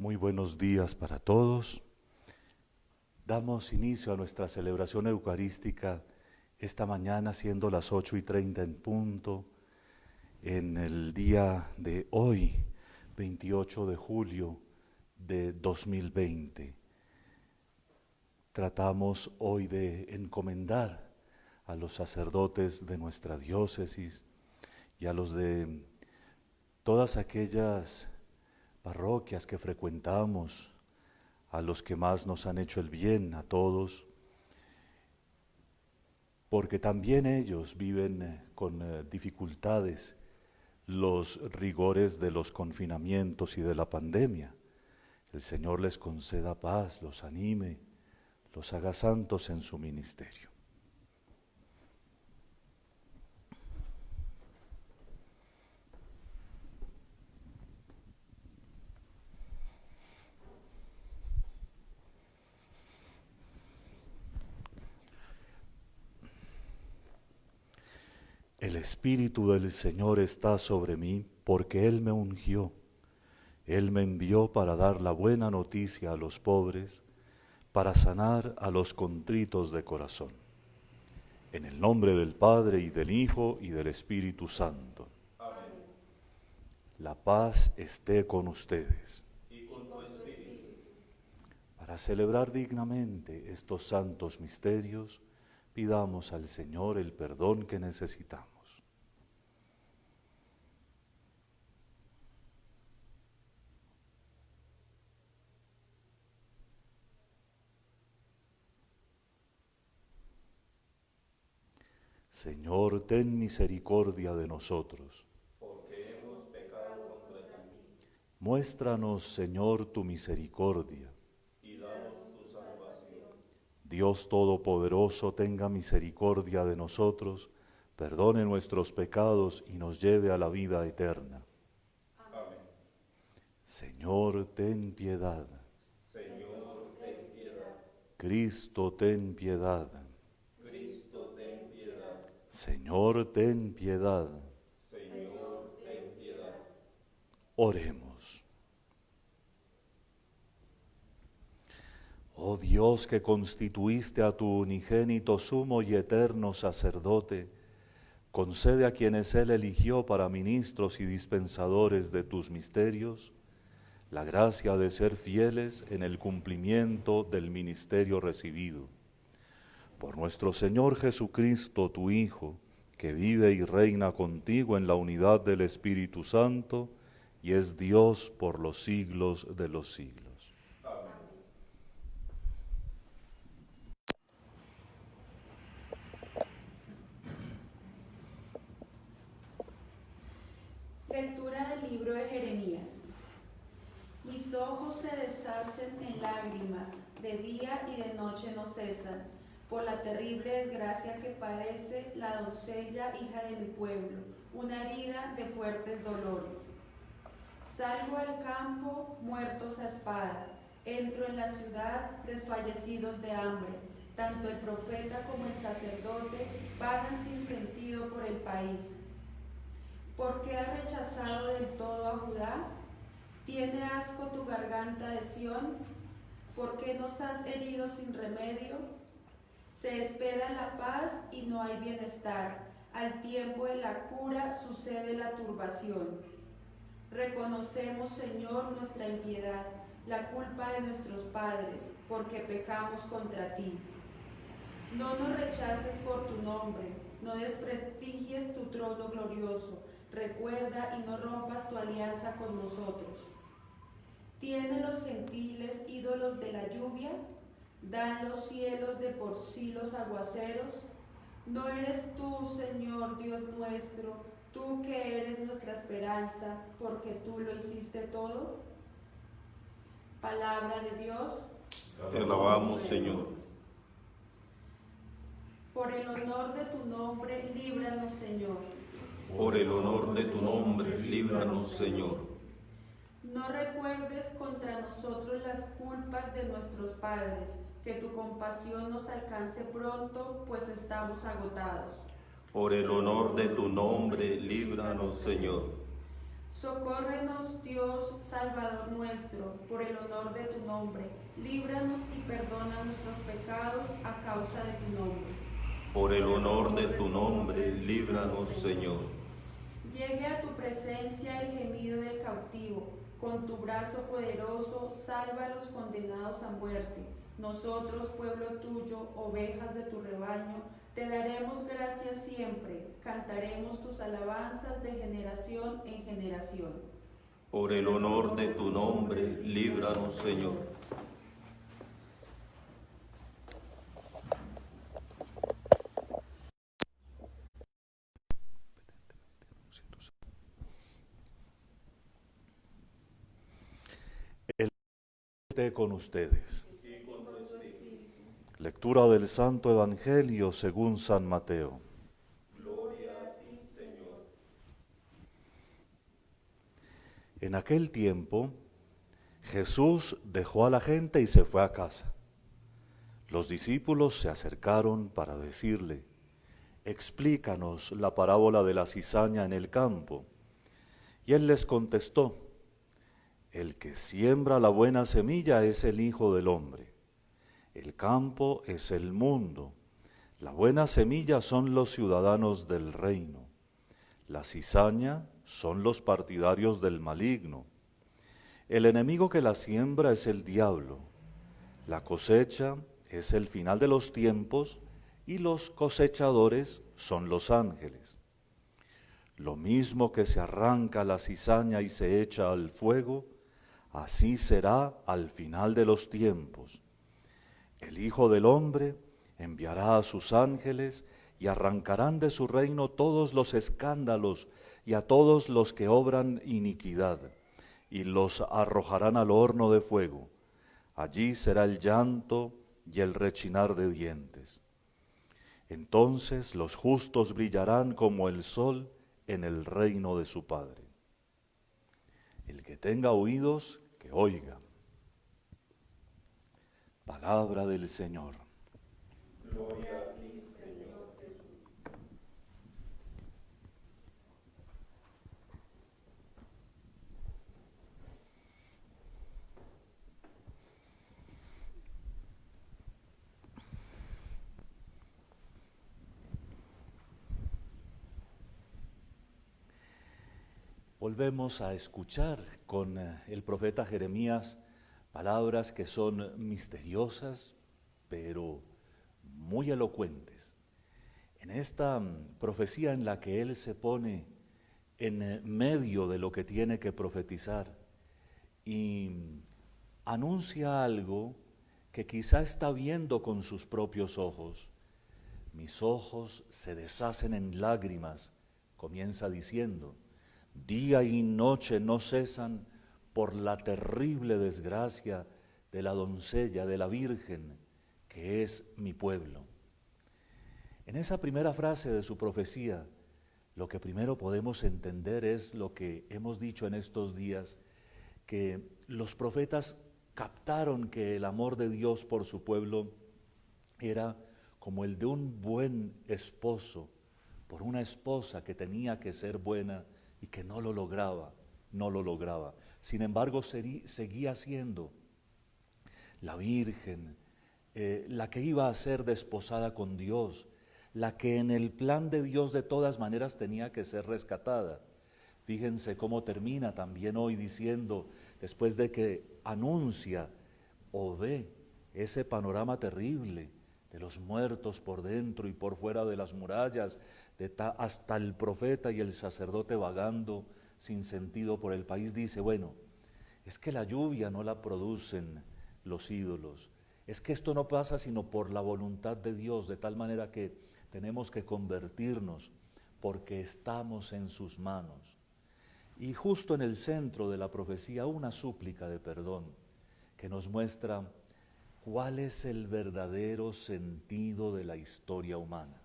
Muy buenos días para todos. Damos inicio a nuestra celebración eucarística esta mañana, siendo las 8:30 en punto, en el día de hoy, 28 de julio de 2020. Tratamos hoy de encomendar a los sacerdotes de nuestra diócesis y a los de todas aquellas parroquias que frecuentamos, a los que más nos han hecho el bien, a todos, porque también ellos viven con dificultades los rigores de los confinamientos y de la pandemia. El Señor les conceda paz, los anime, los haga santos en su ministerio. El Espíritu del Señor está sobre mí, porque Él me ungió. Él me envió para dar la buena noticia a los pobres, para sanar a los contritos de corazón. En el nombre del Padre, y del Hijo, y del Espíritu Santo. Amén. La paz esté con ustedes. Y con tu espíritu. Para celebrar dignamente estos santos misterios, pidamos al Señor el perdón que necesitamos. Señor, ten misericordia de nosotros. Porque hemos pecado contra ti. Muéstranos, Señor, tu misericordia. Y danos tu salvación. Dios Todopoderoso, tenga misericordia de nosotros, perdone nuestros pecados y nos lleve a la vida eterna. Amén. Señor, ten piedad. Señor, ten piedad. Cristo, ten piedad. Cristo, ten piedad. Señor, ten piedad. Señor, ten piedad. Oremos. Oh Dios, que constituiste a tu unigénito sumo y eterno sacerdote, concede a quienes Él eligió para ministros y dispensadores de tus misterios, la gracia de ser fieles en el cumplimiento del ministerio recibido. Por nuestro Señor Jesucristo, tu Hijo, que vive y reina contigo en la unidad del Espíritu Santo, y es Dios por los siglos de los siglos. Lectura del libro de Jeremías. Mis ojos se deshacen en lágrimas, de día y de noche no cesan, por la terrible desgracia que padece la doncella hija de mi pueblo, una herida de fuertes dolores. Salgo al campo, muertos a espada, entro en la ciudad, desfallecidos de hambre. Tanto el profeta como el sacerdote vagan sin sentido por el país. ¿Por qué has rechazado del todo a Judá? ¿Tiene asco tu garganta de Sión? ¿Por qué nos has herido sin remedio? Se espera la paz y no hay bienestar. Al tiempo de la cura sucede la turbación. Reconocemos, Señor, nuestra impiedad, la culpa de nuestros padres, porque pecamos contra ti. No nos rechaces por tu nombre, no desprestigies tu trono glorioso. Recuerda y no rompas tu alianza con nosotros. ¿Tienen los gentiles ídolos de la lluvia? ¿Dan los cielos de por sí los aguaceros? ¿No eres tú, Señor Dios nuestro, tú que eres nuestra esperanza, porque tú lo hiciste todo? Palabra de Dios. Te alabamos, Señor. Por el honor de tu nombre, líbranos, Señor. Por el honor de tu nombre, líbranos, Señor. No recuerdes contra nosotros las culpas de nuestros padres, que tu compasión nos alcance pronto, pues estamos agotados. Por el honor de tu nombre, líbranos, Señor. Socórrenos, Dios Salvador nuestro, por el honor de tu nombre. Líbranos y perdona nuestros pecados a causa de tu nombre. Por el honor de tu nombre, líbranos, Señor. Llegue a tu presencia el gemido del cautivo. Con tu brazo poderoso, salva a los condenados a muerte. Nosotros, pueblo tuyo, ovejas de tu rebaño, te daremos gracias siempre. Cantaremos tus alabanzas de generación en generación. Por el honor de tu nombre, líbranos, Señor. El esté con ustedes. Lectura del Santo Evangelio según San Mateo. Gloria a ti, Señor. En aquel tiempo, Jesús dejó a la gente y se fue a casa. Los discípulos se acercaron para decirle: explícanos la parábola de la cizaña en el campo. Y él les contestó: el que siembra la buena semilla es el Hijo del Hombre. El campo es el mundo. La buena semilla son los ciudadanos del reino. La cizaña son los partidarios del maligno. El enemigo que la siembra es el diablo. La cosecha es el final de los tiempos y los cosechadores son los ángeles. Lo mismo que se arranca la cizaña y se echa al fuego, así será al final de los tiempos. El Hijo del Hombre enviará a sus ángeles y arrancarán de su reino todos los escándalos y a todos los que obran iniquidad, y los arrojarán al horno de fuego. Allí será el llanto y el rechinar de dientes. Entonces los justos brillarán como el sol en el reino de su Padre. El que tenga oídos, que oiga. Palabra del Señor. Gloria a ti, Señor Jesús. Volvemos a escuchar con el profeta Jeremías palabras que son misteriosas, pero muy elocuentes. En esta profecía en la que él se pone en medio de lo que tiene que profetizar y anuncia algo que quizá está viendo con sus propios ojos. Mis ojos se deshacen en lágrimas, comienza diciendo, día y noche no cesan por la terrible desgracia de la doncella, de la Virgen, que es mi pueblo. En esa primera frase de su profecía, lo que primero podemos entender es lo que hemos dicho en estos días, que los profetas captaron que el amor de Dios por su pueblo era como el de un buen esposo por una esposa que tenía que ser buena y que no lo lograba. Sin embargo, seguía siendo la Virgen, la que iba a ser desposada con Dios, la que en el plan de Dios de todas maneras tenía que ser rescatada. Fíjense cómo termina también hoy diciendo, después de que anuncia o ve ese panorama terrible de los muertos por dentro y por fuera de las murallas, hasta el profeta y el sacerdote vagando sin sentido por el país, dice, bueno, es que la lluvia no la producen los ídolos, es que esto no pasa sino por la voluntad de Dios, de tal manera que tenemos que convertirnos porque estamos en sus manos. Y justo en el centro de la profecía una súplica de perdón que nos muestra cuál es el verdadero sentido de la historia humana.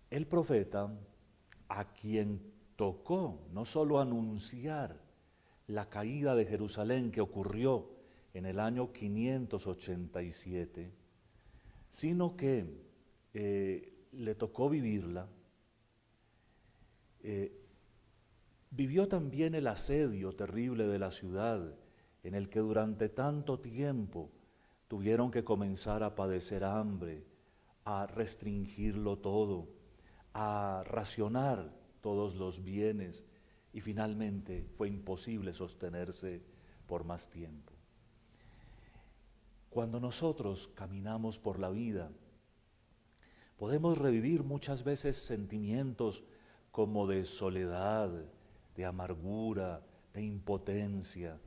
El profeta, a quien tocó no solo anunciar la caída de Jerusalén que ocurrió en el año 587, sino que le tocó vivirla, Vivió también el asedio terrible de la ciudad, en el que durante tanto tiempo tuvieron que comenzar a padecer hambre, a restringirlo todo, a racionar todos los bienes, y finalmente fue imposible sostenerse por más tiempo. Cuando nosotros caminamos por la vida, podemos revivir muchas veces sentimientos como de soledad, de amargura, de impotencia.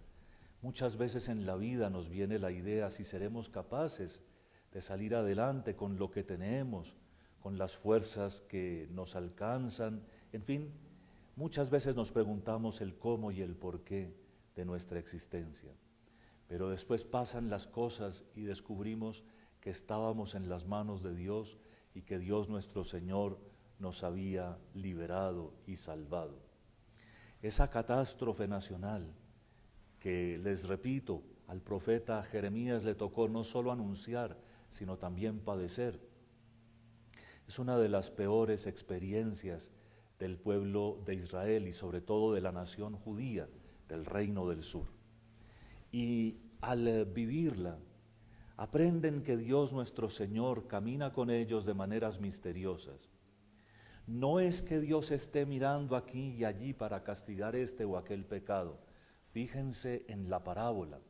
Muchas veces en la vida nos viene la idea si seremos capaces de salir adelante con lo que tenemos, con las fuerzas que nos alcanzan, en fin, muchas veces nos preguntamos el cómo y el por qué de nuestra existencia. Pero después pasan las cosas y descubrimos que estábamos en las manos de Dios y que Dios nuestro Señor nos había liberado y salvado. Esa catástrofe nacional que, les repito, al profeta Jeremías le tocó no solo anunciar, sino también padecer, es una de las peores experiencias del pueblo de Israel y sobre todo de la nación judía, del reino del sur. Y al vivirla, aprenden que Dios nuestro Señor camina con ellos de maneras misteriosas. No es que Dios esté mirando aquí y allí para castigar este o aquel pecado. Fíjense en la parábola.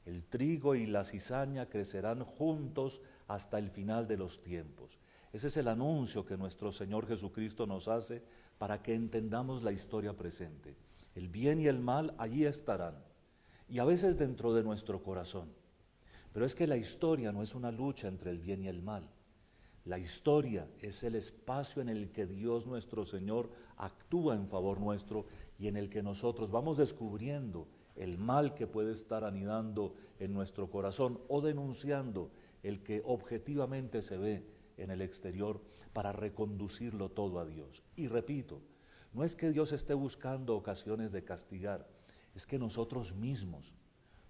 El trigo y la cizaña crecerán juntos hasta el final de los tiempos. Ese es el anuncio que nuestro Señor Jesucristo nos hace para que entendamos la historia presente. El bien y el mal allí estarán, y a veces dentro de nuestro corazón. Pero es que la historia no es una lucha entre el bien y el mal. La historia es el espacio en el que Dios nuestro Señor actúa en favor nuestro y en el que nosotros vamos descubriendo el mal que puede estar anidando en nuestro corazón o denunciando el que objetivamente se ve en el exterior para reconducirlo todo a Dios. Y repito, no es que Dios esté buscando ocasiones de castigar, es que nosotros mismos,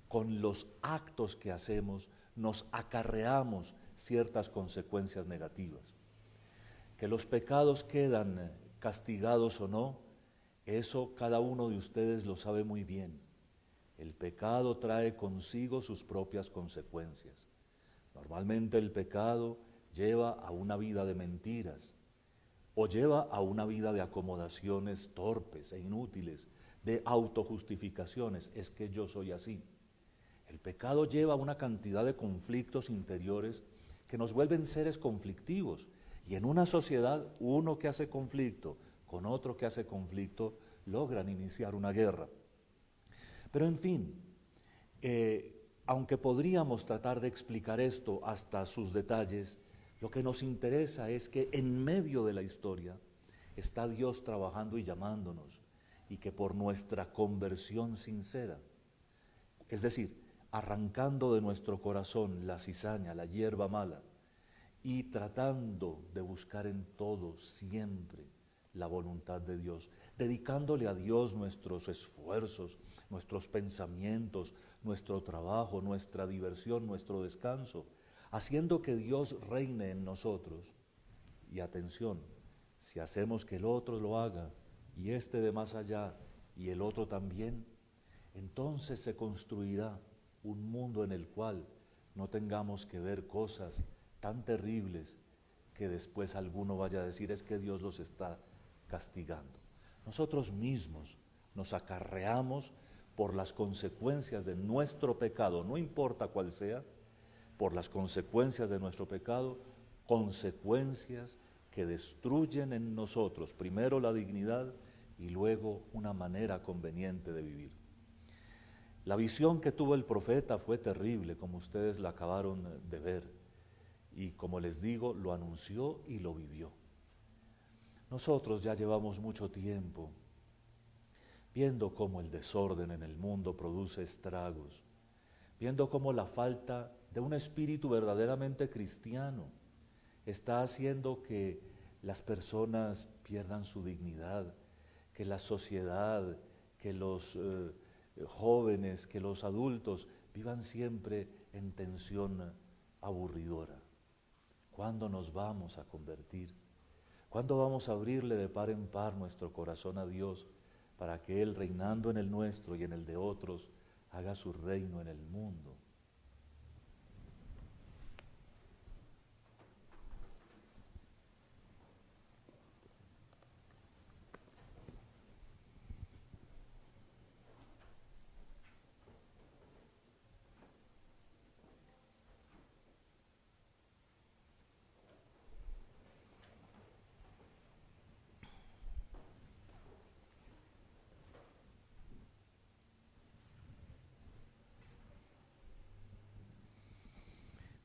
con los actos que hacemos, nos acarreamos ciertas consecuencias negativas. Que los pecados quedan castigados o no, eso cada uno de ustedes lo sabe muy bien. El pecado trae consigo sus propias consecuencias. Normalmente el pecado lleva a una vida de mentiras o lleva a una vida de acomodaciones torpes e inútiles, de autojustificaciones. Es que yo soy así. El pecado lleva a una cantidad de conflictos interiores que nos vuelven seres conflictivos. Y en una sociedad, uno que hace conflicto con otro que hace conflicto, logran iniciar una guerra. Pero en fin, aunque podríamos tratar de explicar esto hasta sus detalles, lo que nos interesa es que en medio de la historia está Dios trabajando y llamándonos, y que por nuestra conversión sincera, es decir, arrancando de nuestro corazón la cizaña, la hierba mala, y tratando de buscar en todo siempre la voluntad de Dios, dedicándole a Dios nuestros esfuerzos, nuestros pensamientos, nuestro trabajo, nuestra diversión, nuestro descanso, haciendo que Dios reine en nosotros. Y atención, si hacemos que el otro lo haga, y este de más allá, y el otro también, entonces se construirá un mundo en el cual no tengamos que ver cosas tan terribles que después alguno vaya a decir es que Dios los está castigando. Nosotros mismos nos acarreamos por las consecuencias de nuestro pecado, no importa cuál sea, por las consecuencias de nuestro pecado, consecuencias que destruyen en nosotros primero la dignidad y luego una manera conveniente de vivir. La visión que tuvo el profeta fue terrible, como ustedes la acabaron de ver, y como les digo, lo anunció y lo vivió. Nosotros ya llevamos mucho tiempo viendo cómo el desorden en el mundo produce estragos, viendo cómo la falta de un espíritu verdaderamente cristiano está haciendo que las personas pierdan su dignidad, que la sociedad, que los jóvenes, que los adultos vivan siempre en tensión aburridora. ¿Cuándo nos vamos a convertir? ¿Cuándo vamos a abrirle de par en par nuestro corazón a Dios para que Él, reinando en el nuestro y en el de otros, haga su reino en el mundo.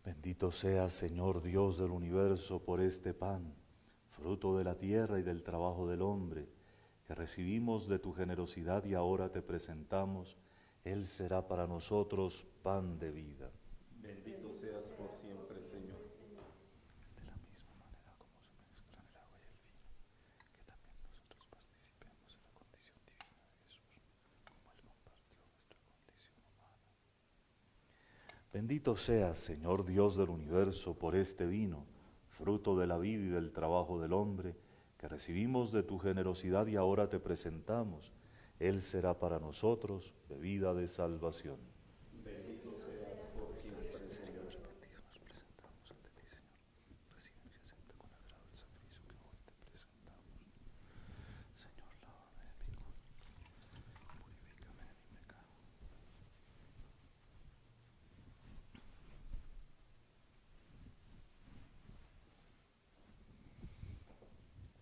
Bendito seas, Señor Dios del universo, por este pan, fruto de la tierra y del trabajo del hombre, que recibimos de tu generosidad y ahora te presentamos. Él será para nosotros pan de vida. Bendito seas por siempre, Señor. De la misma manera como se mezclan el agua y el vino, que también nosotros participemos de la condición divina de Jesús, como Él compartió nuestra condición humana. Bendito seas, Señor Dios del universo, por este vino, fruto de la vida y del trabajo del hombre, que recibimos de tu generosidad y ahora te presentamos. Él será para nosotros bebida de salvación. Bendito seas por siempre, Señor. Arrepentidos nos presentamos ante ti, Señor. Recibe y acepta con agrado el sacrificio que hoy te presentamos. Señor, lávame de mi culpa, purifícame de mi pecado.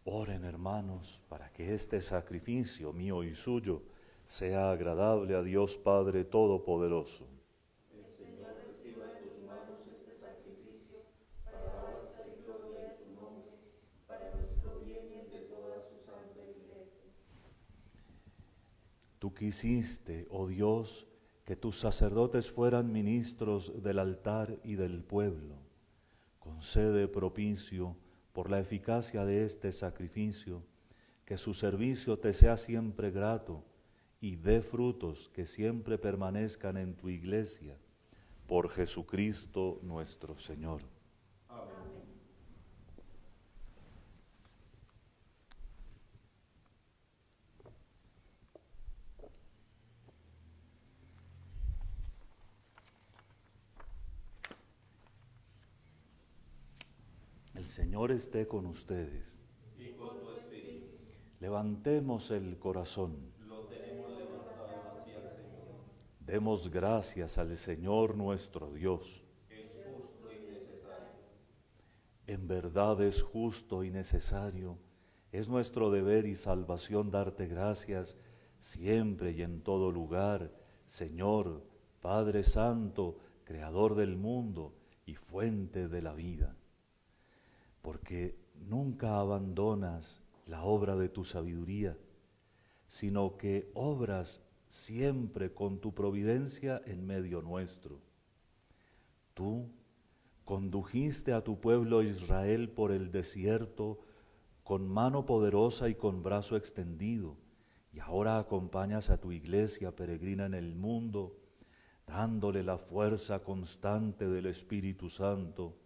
Oren, hermanos, para que este sacrificio mío y suyo sea agradable a Dios Padre Todopoderoso. El Señor reciba de tus manos este sacrificio para alabanza y gloria de su nombre, para nuestro bien y el de toda su santa Iglesia. Tú quisiste, oh Dios, que tus sacerdotes fueran ministros del altar y del pueblo. Concede propicio, por la eficacia de este sacrificio, que su servicio te sea siempre grato y dé frutos que siempre permanezcan en tu iglesia. Por Jesucristo nuestro Señor. Amén. El Señor esté con ustedes. Y con tu espíritu. Levantemos el corazón. Lo tenemos levantado hacia el Señor. Demos gracias al Señor nuestro Dios. Es justo y necesario. En verdad es justo y necesario, es nuestro deber y salvación darte gracias siempre y en todo lugar, Señor, Padre Santo, Creador del mundo y fuente de la vida, porque nunca abandonas la obra de tu sabiduría, sino que obras siempre con tu providencia en medio nuestro. Tú condujiste a tu pueblo Israel por el desierto con mano poderosa y con brazo extendido, y ahora acompañas a tu iglesia peregrina en el mundo, dándole la fuerza constante del Espíritu Santo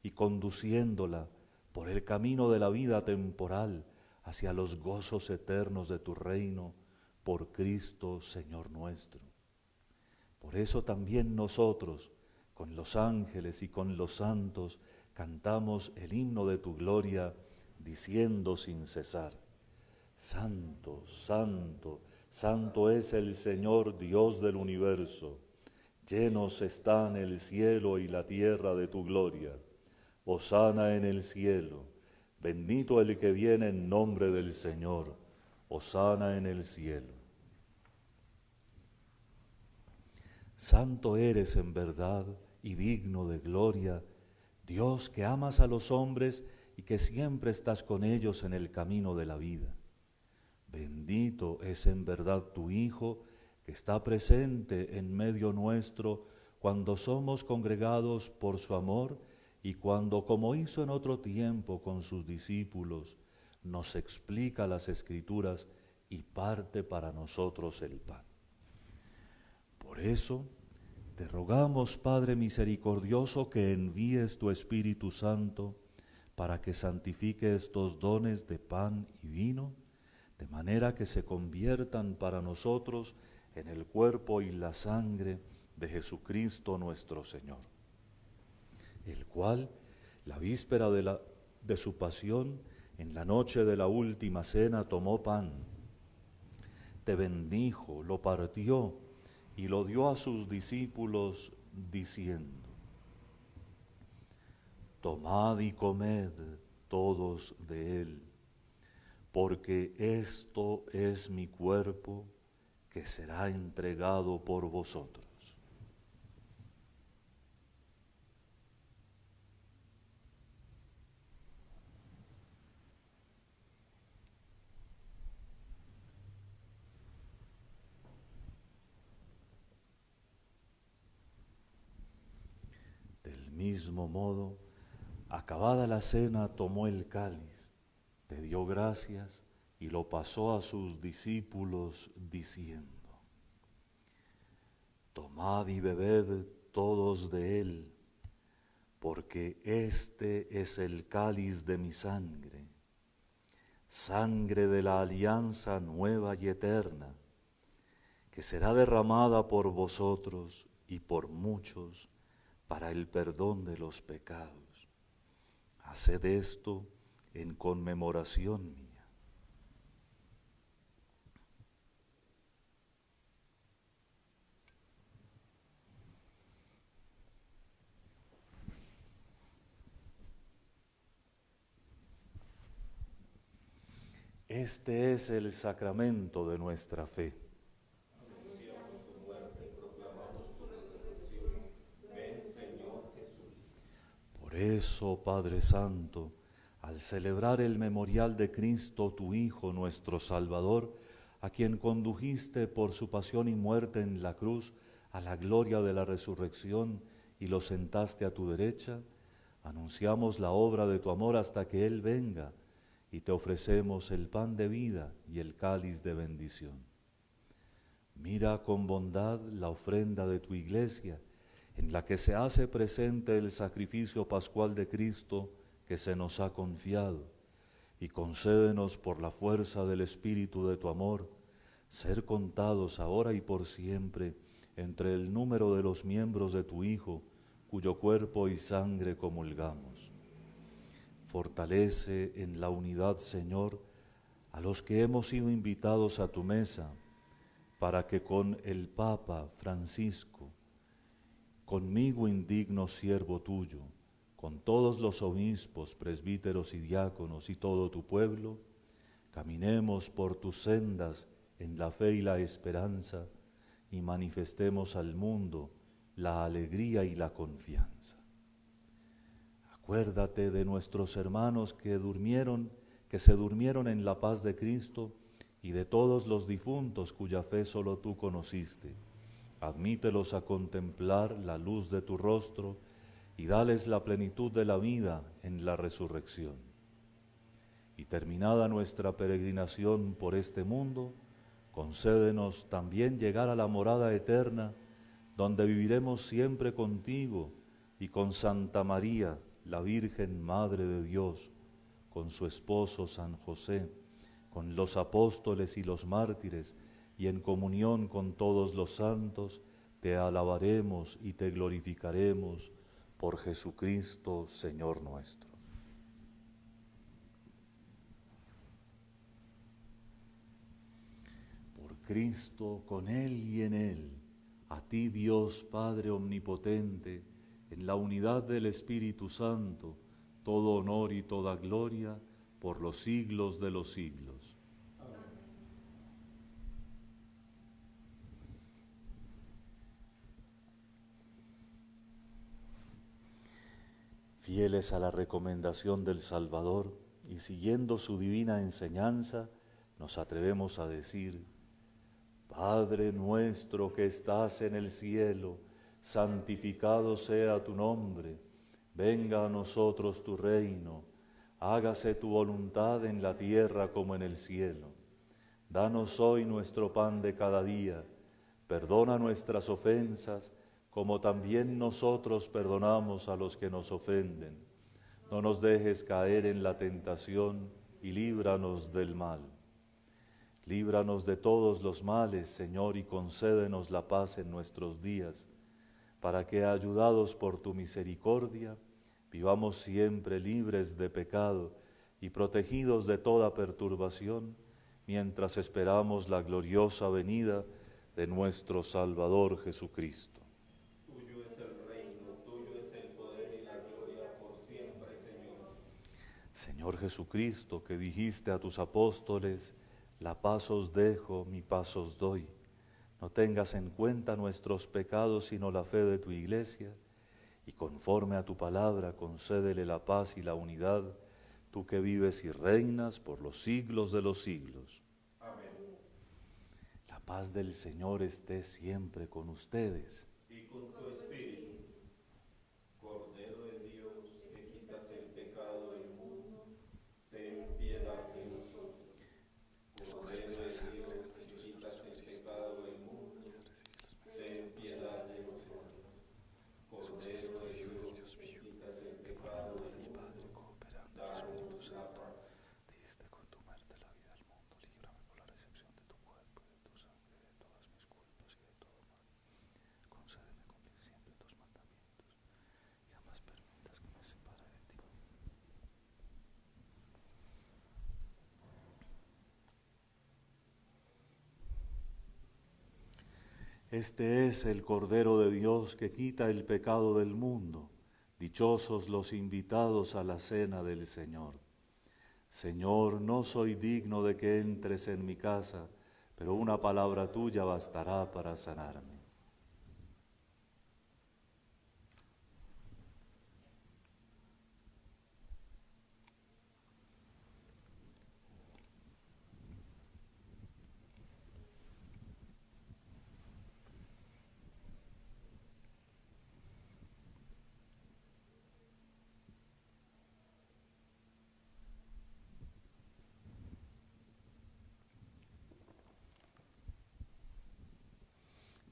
y conduciéndola por el camino de la vida temporal hacia los gozos eternos de tu reino, por Cristo Señor nuestro. Por eso también nosotros, con los ángeles y con los santos, cantamos el himno de tu gloria, diciendo sin cesar: Santo, santo, santo es el Señor Dios del universo. Llenos están el cielo y la tierra de tu gloria. Hosana en el cielo. Bendito el que viene en nombre del Señor. Hosana en el cielo. Santo eres en verdad y digno de gloria, Dios que amas a los hombres y que siempre estás con ellos en el camino de la vida. Bendito es en verdad tu Hijo, que está presente en medio nuestro cuando somos congregados por su amor y cuando, como hizo en otro tiempo con sus discípulos, nos explica las Escrituras y parte para nosotros el pan. Por eso, te rogamos, Padre misericordioso, que envíes tu Espíritu Santo para que santifique estos dones de pan y vino, de manera que se conviertan para nosotros en el cuerpo y la sangre de Jesucristo nuestro Señor, el cual, la víspera de su pasión, en la noche de la última cena, tomó pan, te bendijo, lo partió y lo dio a sus discípulos, diciendo: tomad y comed todos de él, porque esto es mi cuerpo que será entregado por vosotros. Del mismo modo, acabada la cena, tomó el cáliz, te dio gracias y lo pasó a sus discípulos, diciendo: tomad y bebed todos de él, porque este es el cáliz de mi sangre, sangre de la alianza nueva y eterna, que será derramada por vosotros y por muchos para el perdón de los pecados. Haced esto en conmemoración mía. Este es el sacramento de nuestra fe. Anunciamos tu muerte y proclamamos tu resurrección. Ven, Señor Jesús. Por eso, Padre Santo, al celebrar el memorial de Cristo, tu Hijo, nuestro Salvador, a quien condujiste por su pasión y muerte en la cruz a la gloria de la resurrección y lo sentaste a tu derecha, anunciamos la obra de tu amor hasta que Él venga, y te ofrecemos el pan de vida y el cáliz de bendición. Mira con bondad la ofrenda de tu Iglesia, en la que se hace presente el sacrificio pascual de Cristo que se nos ha confiado, y concédenos por la fuerza del Espíritu de tu amor, ser contados ahora y por siempre entre el número de los miembros de tu Hijo, cuyo cuerpo y sangre comulgamos. Fortalece en la unidad, Señor, a los que hemos sido invitados a tu mesa, para que con el Papa Francisco, conmigo indigno siervo tuyo, con todos los obispos, presbíteros y diáconos y todo tu pueblo, caminemos por tus sendas en la fe y la esperanza y manifestemos al mundo la alegría y la confianza. Acuérdate de nuestros hermanos que se durmieron en la paz de Cristo, y de todos los difuntos cuya fe solo tú conociste. Admítelos a contemplar la luz de tu rostro y dales la plenitud de la vida en la resurrección. Y terminada nuestra peregrinación por este mundo, concédenos también llegar a la morada eterna, donde viviremos siempre contigo y con Santa María, la Virgen Madre de Dios, con su esposo San José, con los apóstoles y los mártires, y en comunión con todos los santos, te alabaremos y te glorificaremos por Jesucristo, Señor nuestro. Por Cristo, con Él y en Él, a ti Dios Padre Omnipotente, en la unidad del Espíritu Santo, todo honor y toda gloria por los siglos de los siglos. Amén. Fieles a la recomendación del Salvador y siguiendo su divina enseñanza, nos atrevemos a decir: Padre nuestro que estás en el cielo, santificado sea tu nombre, venga a nosotros tu reino, hágase tu voluntad en la tierra como en el cielo. Danos hoy nuestro pan de cada día, perdona nuestras ofensas, como también nosotros perdonamos a los que nos ofenden. No nos dejes caer en la tentación y líbranos del mal. Líbranos de todos los males, Señor, y concédenos la paz en nuestros días, para que, ayudados por tu misericordia, vivamos siempre libres de pecado y protegidos de toda perturbación, mientras esperamos la gloriosa venida de nuestro Salvador Jesucristo. Tuyo es el reino, tuyo es el poder y la gloria por siempre, Señor. Señor Jesucristo, que dijiste a tus apóstoles, la paz os dejo, mi paz os doy. No tengas en cuenta nuestros pecados, sino la fe de tu Iglesia, y conforme a tu palabra, concédele la paz y la unidad, tú que vives y reinas por los siglos de los siglos. Amén. La paz del Señor esté siempre con ustedes. Y con tu espíritu. Cordero de Dios, que quitas el pecado del mundo, ten piedad de nosotros. Cordero de Dios, que quitas el pecado del mundo, ten piedad de nosotros. Cordero de Dios, que quitas el pecado del mundo, danos la paz. Diste con tu muerte la vida al mundo, líbrame por la recepción de tu cuerpo y de tu sangre, de todas mis culpas y de todo mal. Concédeme cumplir siempre tus mandamientos y jamás permitas que me separe de ti. Este es el Cordero de Dios que quita el pecado del mundo. Dichosos los invitados a la cena del Señor. Señor, no soy digno de que entres en mi casa, pero una palabra tuya bastará para sanarme.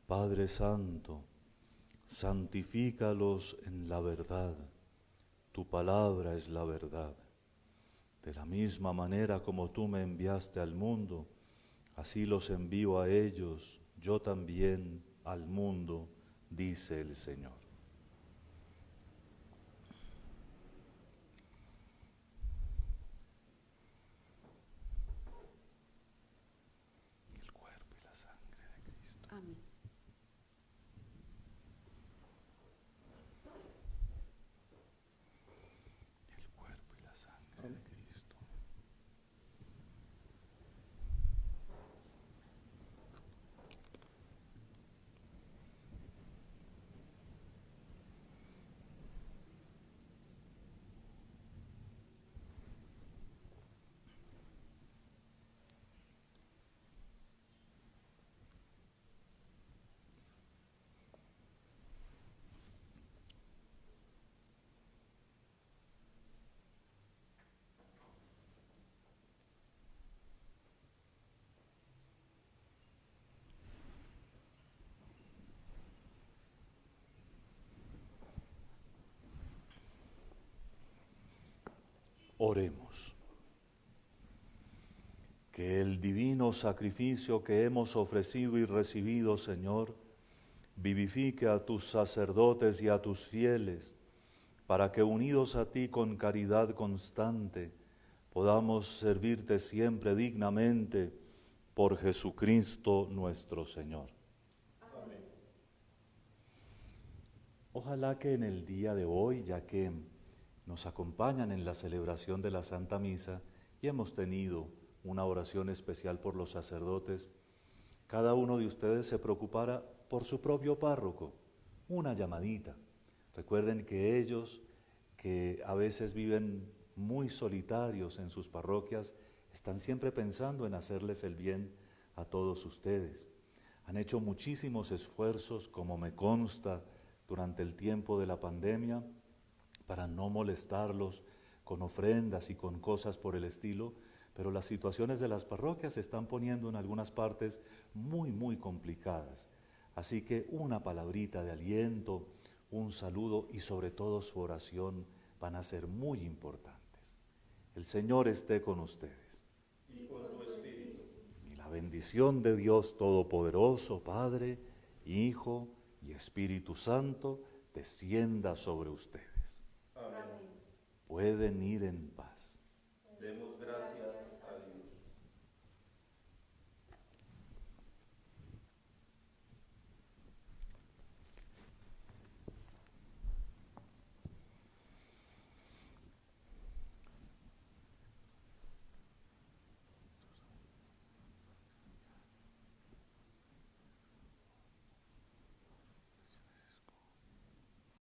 Padre Santo, santifícalos en la verdad. Tu palabra es la verdad. De la misma manera como tú me enviaste al mundo, así los envío a ellos, yo también al mundo, dice el Señor. El cuerpo y la sangre de Cristo. Amén. El cuerpo y la sangre de Cristo. Oremos. Que el divino sacrificio que hemos ofrecido y recibido, Señor, vivifique a tus sacerdotes y a tus fieles, para que unidos a ti con caridad constante, podamos servirte siempre dignamente por Jesucristo nuestro Señor. Amén. Ojalá que en el día de hoy, ya que nos acompañan en la celebración de la Santa Misa y hemos tenido una oración especial por los sacerdotes, cada uno de ustedes se preocupara por su propio párroco, una llamadita. Recuerden que ellos, que a veces viven muy solitarios en sus parroquias, están siempre pensando en hacerles el bien a todos ustedes. Han hecho muchísimos esfuerzos, como me consta, durante el tiempo de la pandemia, para no molestarlos con ofrendas y con cosas por el estilo, pero las situaciones de las parroquias se están poniendo en algunas partes muy complicadas. Así que una palabrita de aliento, un saludo y sobre todo su oración van a ser muy importantes. El Señor esté con ustedes. Y con tu espíritu. Y la bendición de Dios Todopoderoso, Padre, Hijo y Espíritu Santo, descienda sobre ustedes. Amén. Pueden ir en